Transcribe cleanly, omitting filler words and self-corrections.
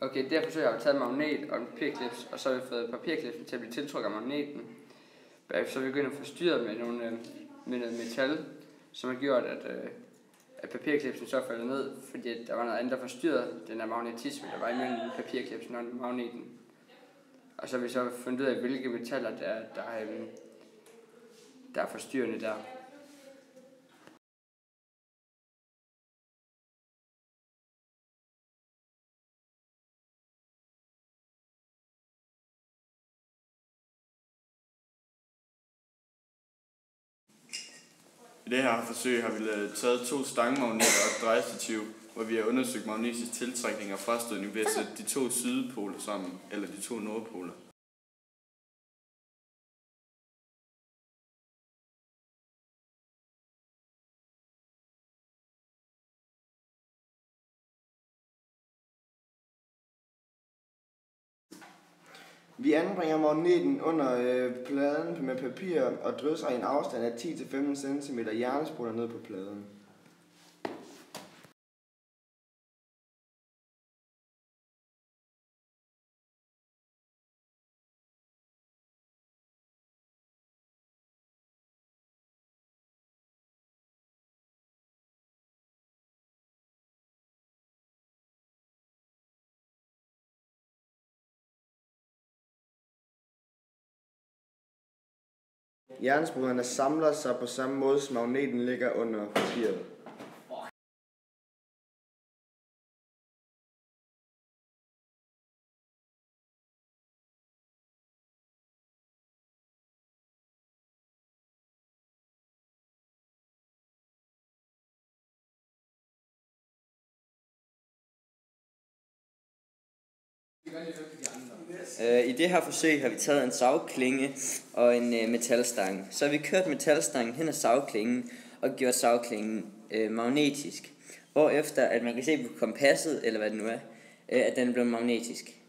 Okay, derfor så har jeg taget en magnet og en papirklips, og så har vi fået papirklipsen til at blive tiltrukket af magneten. Bagefter så er vi begyndt at forstyrre med noget metal, som har gjort, at papirklipsen så falder ned, fordi der var noget andet, der forstyrrede den der magnetisme, der var imellem papirklipsen og magneten. Og så har vi så fundet ud af, hvilke metaller der er forstyrrende der. I det her forsøg har vi taget 2 stangmagneter og et drejestativ, hvor vi har undersøgt magnetisk tiltrækning og frastødning ved at sætte de 2 sydpoler sammen, eller de 2 nordpoler. Vi anbringer magneten under pladen med papir og drysser i en afstand af 10-15 cm jernspoler ned på pladen. Jernspolerne samler sig på samme måde, som magneten ligger under papiret. I det her forsøg har vi taget en savklinge og en metalstang. Så har vi kørt metalstangen hen ad savklingen og gjort savklingen magnetisk. Hvorefter at man kan se på kompasset, eller hvad det nu er, at den er blevet magnetisk.